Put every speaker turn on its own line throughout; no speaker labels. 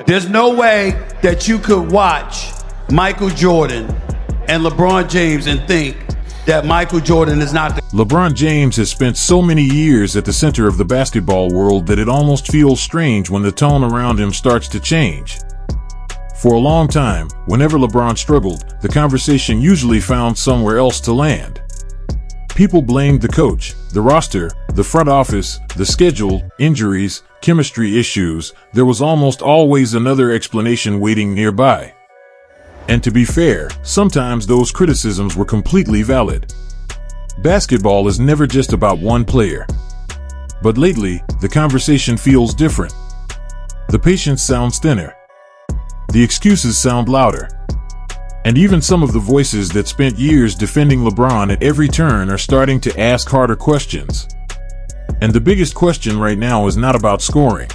There's no way that you could watch Michael Jordan and LeBron James and think that Michael Jordan is not the...
LeBron James has spent so many years at the center of the basketball world that it almost feels strange when the tone around him starts to change. For a long time, whenever LeBron struggled, the conversation usually found somewhere else to land. People blamed the coach, the roster, the front office, the schedule, injuries, chemistry issues. There was almost always another explanation waiting nearby. And to be fair, sometimes those criticisms were completely valid. Basketball is never just about one player. But lately, the conversation feels different. The patience sounds thinner. The excuses sound louder. And even some of the voices that spent years defending LeBron at every turn are starting to ask harder questions. And the biggest question right now is not about scoring.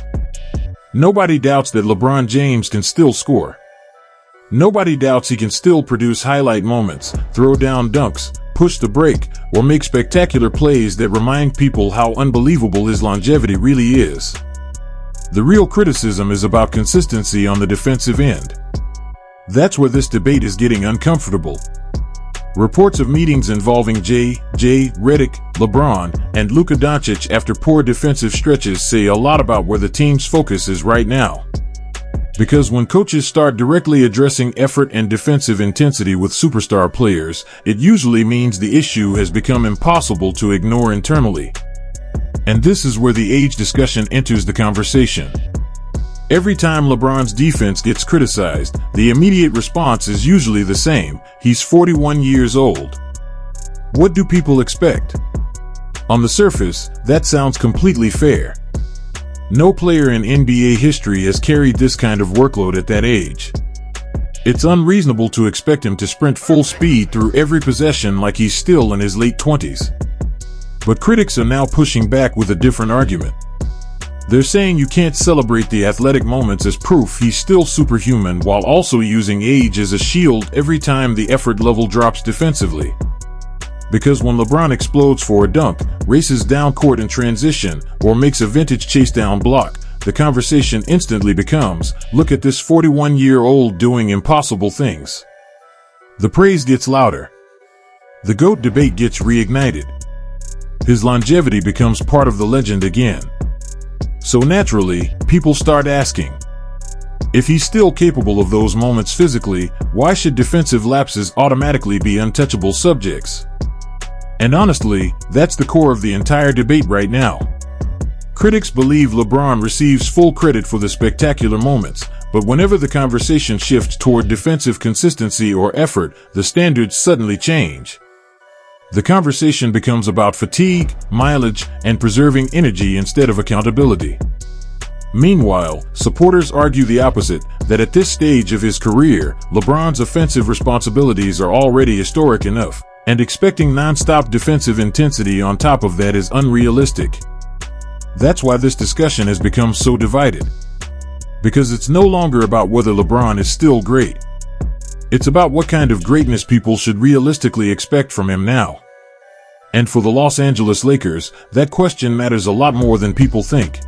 Nobody doubts that LeBron James can still score. Nobody doubts he can still produce highlight moments, throw down dunks, push the break, or make spectacular plays that remind people how unbelievable his longevity really is. The real criticism is about consistency on the defensive end. That's where this debate is getting uncomfortable. Reports of meetings involving J. Redick, LeBron, and Luka Doncic after poor defensive stretches say a lot about where the team's focus is right now. Because when coaches start directly addressing effort and defensive intensity with superstar players, it usually means the issue has become impossible to ignore internally. And this is where the age discussion enters the conversation. Every time LeBron's defense gets criticized, the immediate response is usually the same: he's 41 years old. What do people expect? On the surface, that sounds completely fair. No player in NBA history has carried this kind of workload at that age. It's unreasonable to expect him to sprint full speed through every possession like he's still in his late 20s. But critics are now pushing back with a different argument. They're saying you can't celebrate the athletic moments as proof he's still superhuman while also using age as a shield every time the effort level drops defensively. Because when LeBron explodes for a dunk, races down court in transition, or makes a vintage chase down block, the conversation instantly becomes, look at this 41-year-old doing impossible things. The praise gets louder. The GOAT debate gets reignited. His longevity becomes part of the legend again. So naturally, people start asking, if he's still capable of those moments physically, why should defensive lapses automatically be untouchable subjects? And honestly, that's the core of the entire debate right now. Critics believe LeBron receives full credit for the spectacular moments, but whenever the conversation shifts toward defensive consistency or effort, the standards suddenly change. The conversation becomes about fatigue, mileage, and preserving energy instead of accountability. Meanwhile, supporters argue the opposite, that at this stage of his career, LeBron's offensive responsibilities are already historic enough, and expecting non-stop defensive intensity on top of that is unrealistic. That's why this discussion has become so divided. Because it's no longer about whether LeBron is still great. It's about what kind of greatness people should realistically expect from him now. And for the Los Angeles Lakers, that question matters a lot more than people think.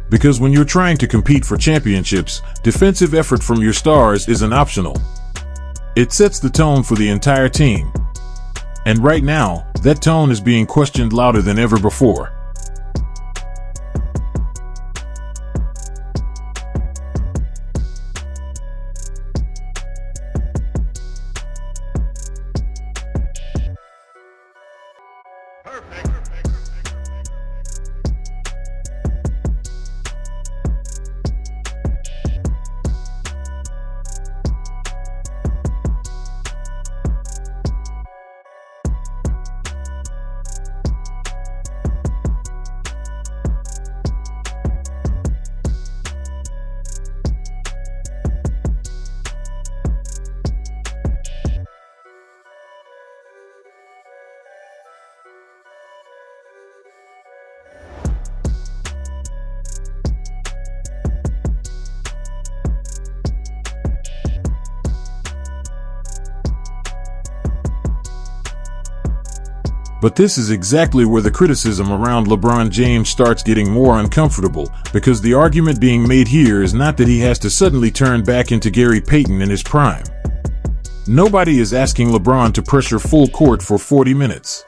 Because when you're trying to compete for championships, defensive effort from your stars isn't optional. It sets the tone for the entire team. And right now, that tone is being questioned louder than ever before. But this is exactly where the criticism around LeBron James starts getting more uncomfortable, because the argument being made here is not that he has to suddenly turn back into Gary Payton in his prime. Nobody is asking LeBron to pressure full court for 40 minutes.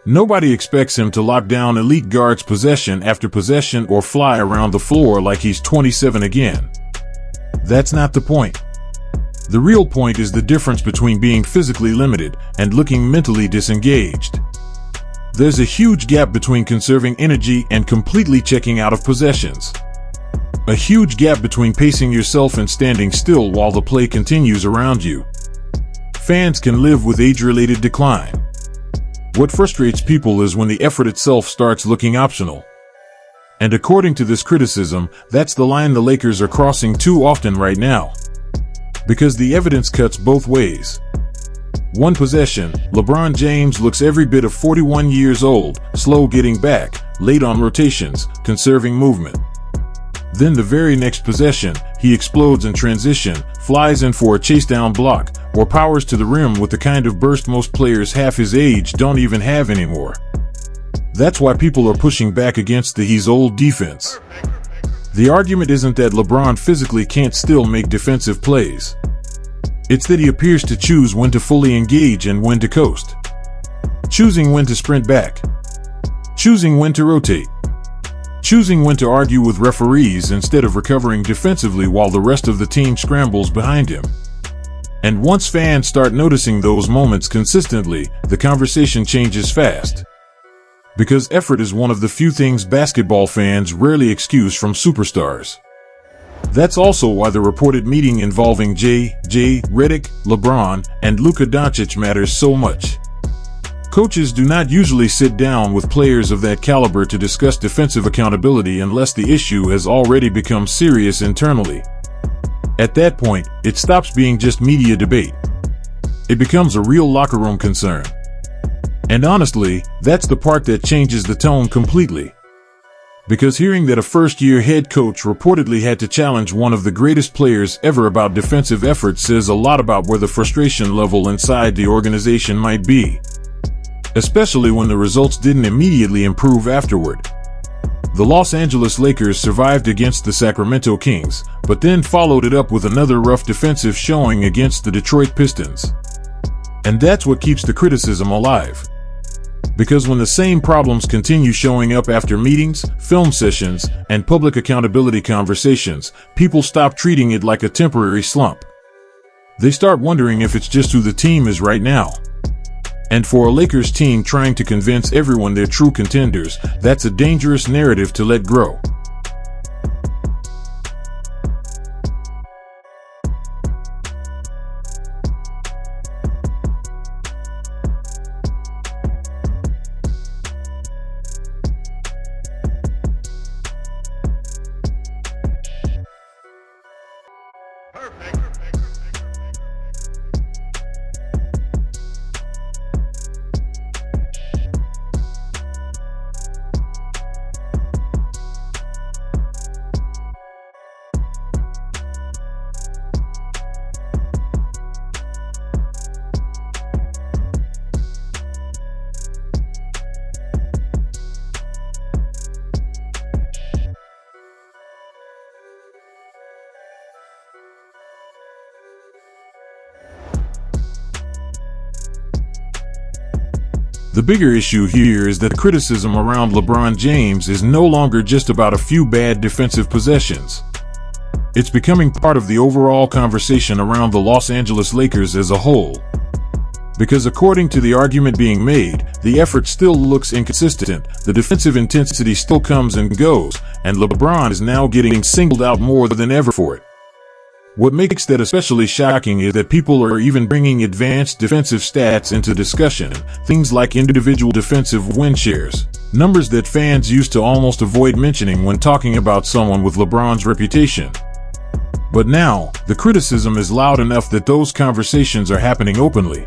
Nobody expects him to lock down elite guards possession after possession or fly around the floor like he's 27 again. That's not the point. The real point is the difference between being physically limited and looking mentally disengaged. There's a huge gap between conserving energy and completely checking out of possessions. A huge gap between pacing yourself and standing still while the play continues around you. Fans can live with age-related decline. What frustrates people is when the effort itself starts looking optional. And according to this criticism, that's the line the Lakers are crossing too often right now. Because the evidence cuts both ways. One possession, LeBron James looks every bit of 41 years old, slow getting back, late on rotations, conserving movement. Then the very next possession, he explodes in transition, flies in for a chase-down block, or powers to the rim with the kind of burst most players half his age don't even have anymore. That's why people are pushing back against the "he's old" defense. The argument isn't that LeBron physically can't still make defensive plays. It's that he appears to choose when to fully engage and when to coast. Choosing when to sprint back. Choosing when to rotate. Choosing when to argue with referees instead of recovering defensively while the rest of the team scrambles behind him. And once fans start noticing those moments consistently, the conversation changes fast. Because effort is one of the few things basketball fans rarely excuse from superstars. That's also why the reported meeting involving J.J. Redick, LeBron, and Luka Doncic matters so much. Coaches do not usually sit down with players of that caliber to discuss defensive accountability unless the issue has already become serious internally. At that point, it stops being just media debate. It becomes a real locker room concern. And honestly, that's the part that changes the tone completely. Because hearing that a first-year head coach reportedly had to challenge one of the greatest players ever about defensive effort says a lot about where the frustration level inside the organization might be. Especially when the results didn't immediately improve afterward. The Los Angeles Lakers survived against the Sacramento Kings, but then followed it up with another rough defensive showing against the Detroit Pistons. And that's what keeps the criticism alive. Because when the same problems continue showing up after meetings, film sessions, and public accountability conversations, people stop treating it like a temporary slump. They start wondering if it's just who the team is right now. And for a Lakers team trying to convince everyone they're true contenders, that's a dangerous narrative to let grow. The bigger issue here is that the criticism around LeBron James is no longer just about a few bad defensive possessions. It's becoming part of the overall conversation around the Los Angeles Lakers as a whole. Because according to the argument being made, the effort still looks inconsistent, the defensive intensity still comes and goes, and LeBron is now getting singled out more than ever for it. What makes that especially shocking is that people are even bringing advanced defensive stats into discussion, things like individual defensive win shares, numbers that fans used to almost avoid mentioning when talking about someone with LeBron's reputation. But now, the criticism is loud enough that those conversations are happening openly.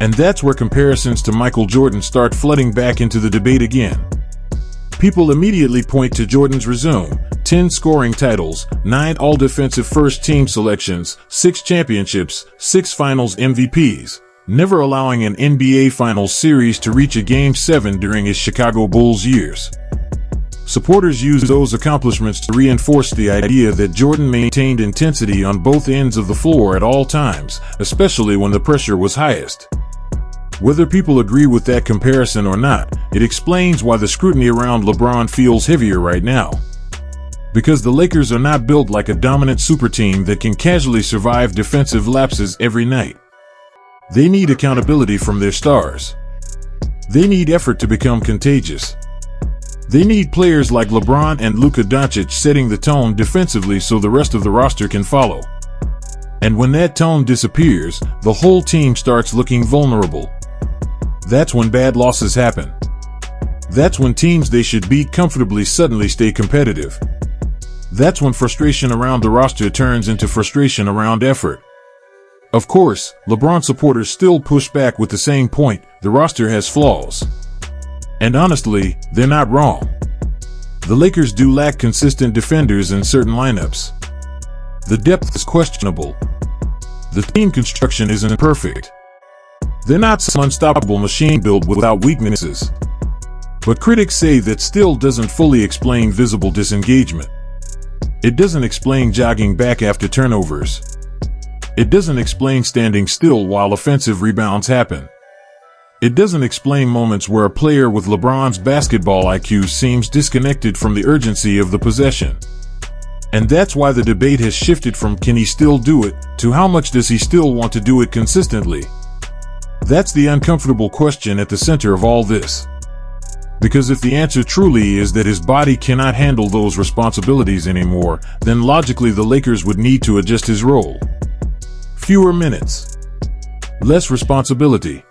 And that's where comparisons to Michael Jordan start flooding back into the debate again. People immediately point to Jordan's resume: 10 scoring titles, 9 all-defensive first-team selections, 6 championships, 6 finals MVPs. never allowing an NBA Finals series to reach a Game 7 during his Chicago Bulls years. Supporters used those accomplishments to reinforce the idea that Jordan maintained intensity on both ends of the floor at all times, especially when the pressure was highest. Whether people agree with that comparison or not, it explains why the scrutiny around LeBron feels heavier right now. Because the Lakers are not built like a dominant super team that can casually survive defensive lapses every night. They need accountability from their stars. They need effort to become contagious. They need players like LeBron and Luka Doncic setting the tone defensively so the rest of the roster can follow. And when that tone disappears, the whole team starts looking vulnerable. That's when bad losses happen. That's when teams they should beat comfortably suddenly stay competitive. That's when frustration around the roster turns into frustration around effort. Of course, LeBron supporters still push back with the same point: the roster has flaws. And honestly, they're not wrong. The Lakers do lack consistent defenders in certain lineups. The depth is questionable. The team construction isn't perfect. They're not some unstoppable machine built without weaknesses. But critics say that still doesn't fully explain visible disengagement. It doesn't explain jogging back after turnovers. It doesn't explain standing still while offensive rebounds happen. It doesn't explain moments where a player with LeBron's basketball IQ seems disconnected from the urgency of the possession. And that's why the debate has shifted from can he still do it to how much does he still want to do it consistently. That's the uncomfortable question at the center of all this. Because if the answer truly is that his body cannot handle those responsibilities anymore, then logically the Lakers would need to adjust his role. Fewer minutes. Less responsibility.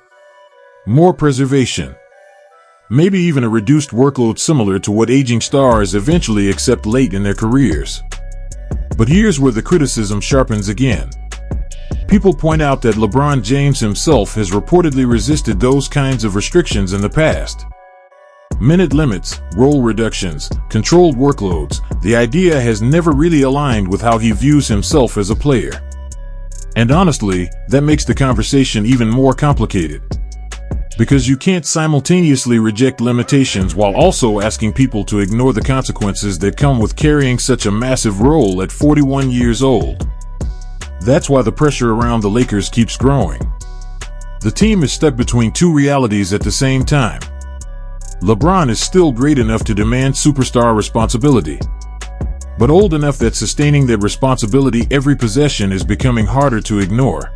More preservation. Maybe even a reduced workload similar to what aging stars eventually accept late in their careers. But here's where the criticism sharpens again. People point out that LeBron James himself has reportedly resisted those kinds of restrictions in the past. Minute limits, role reductions, controlled workloads, the idea has never really aligned with how he views himself as a player. And honestly, that makes the conversation even more complicated. Because you can't simultaneously reject limitations while also asking people to ignore the consequences that come with carrying such a massive role at 41 years old. That's why the pressure around the Lakers keeps growing. The team is stuck between two realities at the same time. LeBron is still great enough to demand superstar responsibility, but old enough that sustaining that responsibility every possession is becoming harder to ignore.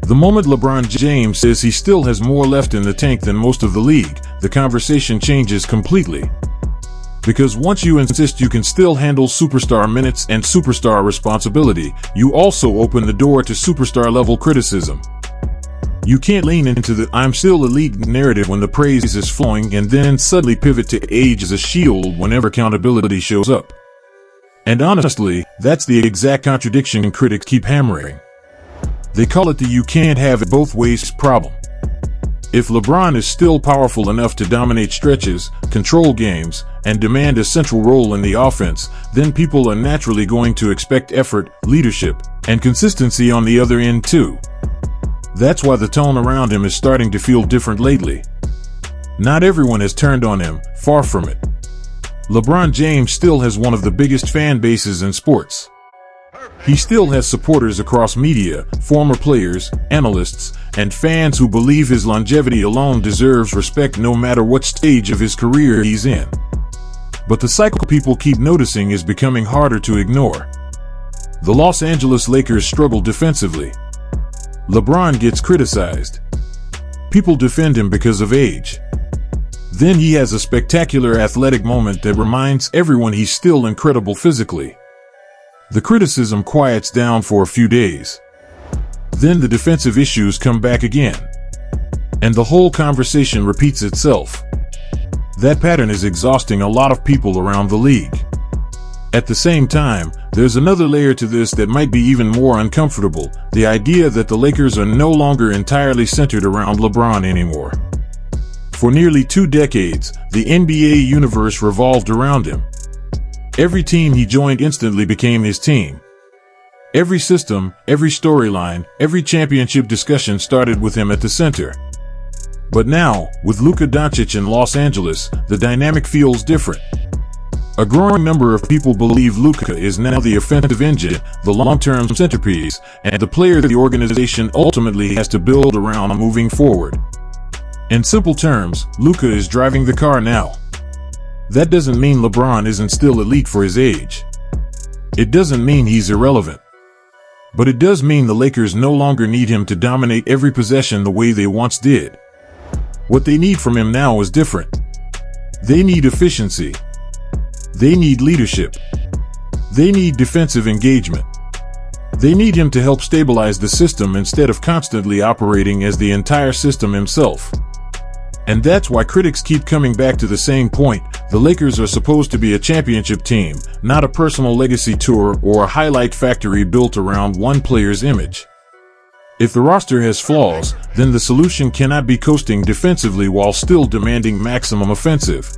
The moment LeBron James says he still has more left in the tank than most of the league, the conversation changes completely. Because once you insist you can still handle superstar minutes and superstar responsibility, you also open the door to superstar-level criticism. You can't lean into the "I'm still elite" narrative when the praise is flowing and then suddenly pivot to age as a shield whenever accountability shows up. And honestly, that's the exact contradiction critics keep hammering. They call it the "you can't have it both ways" problem. If LeBron is still powerful enough to dominate stretches, control games, and demand a central role in the offense, then people are naturally going to expect effort, leadership, and consistency on the other end too. That's why the tone around him is starting to feel different lately. Not everyone has turned on him, far from it. LeBron James still has one of the biggest fan bases in sports. He still has supporters across media, former players, analysts, and fans who believe his longevity alone deserves respect no matter what stage of his career he's in. But the cycle people keep noticing is becoming harder to ignore. The Los Angeles Lakers struggle defensively. LeBron gets criticized. People defend him because of age. Then he has a spectacular athletic moment that reminds everyone he's still incredible physically. The criticism quiets down for a few days. Then the defensive issues come back again. And the whole conversation repeats itself. That pattern is exhausting a lot of people around the league. At the same time, there's another layer to this that might be even more uncomfortable, the idea that the Lakers are no longer entirely centered around LeBron anymore. For nearly 2 decades, the NBA universe revolved around him. Every team he joined instantly became his team. Every system, every storyline, every championship discussion started with him at the center. But now, with Luka Doncic in Los Angeles, the dynamic feels different. A growing number of people believe Luka is now the offensive engine, the long-term centerpiece, and the player the organization ultimately has to build around moving forward. In simple terms, Luka is driving the car now. That doesn't mean LeBron isn't still elite for his age. It doesn't mean he's irrelevant. But it does mean the Lakers no longer need him to dominate every possession the way they once did. What they need from him now is different. They need efficiency. They need leadership. They need defensive engagement. They need him to help stabilize the system instead of constantly operating as the entire system himself. And that's why critics keep coming back to the same point. The Lakers are supposed to be a championship team, not a personal legacy tour or a highlight factory built around one player's image. If the roster has flaws, then the solution cannot be coasting defensively while still demanding maximum offensive.